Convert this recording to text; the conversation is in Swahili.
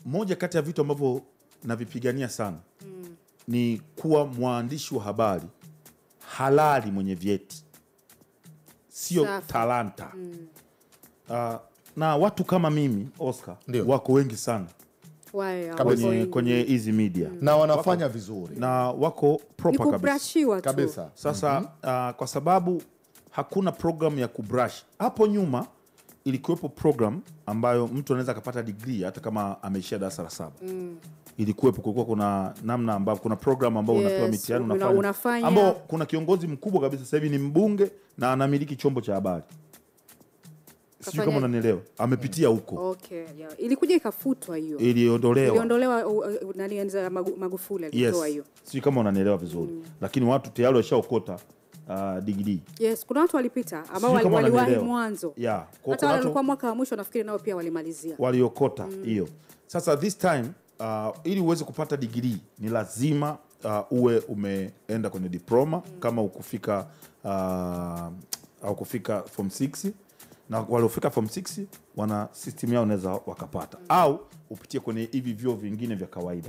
moja kati ya vitu ambavyo navipigania sana ni kuwa mwandishi wa habari halali mwenye vyeti, sio talanta. Na watu kama mimi Oscar wako wengi sana kwenye hizi media na wanafanya vizuri na wako proper kabisa. Sasa kwa sababu hakuna program ya kubrush. Hapo nyuma ilikuwepo program ambayo mtu anaweza kupata degree hata kama ameishia darasa la 7. Ilikuwepo, kulikuwa kuna namna ambapo kuna program ambayo unapewa mitihani unafanya, ambao kuna kiongozi mkubwa kabisa sasa hivi ni mbunge na anamiliki chombo cha habari. Sio kama unanielewa. Amepitia huko. Okay, yeah. Ilikuja ikafutwa hiyo. Iliondolewa nani anza Magufuli alitoa hiyo. Sio kama unanielewa vizuri. Lakini watu tayari washaokota degree. Yes, kuna watu walipita ambao waliwahi mwanzo. Yeah. Hata walikuwa mwaka wa mwisho nafikiri nao pia walimalizia. Waliokota hiyo. Sasa this time ili uweze kupata degree ni lazima uwe umeenda kwenye diploma kama ukufika au kufika form 6, na waliofika form 6 wana system yao unaweza wakapata, au upitie kwenye hivi vyuo vingine vya kawaida.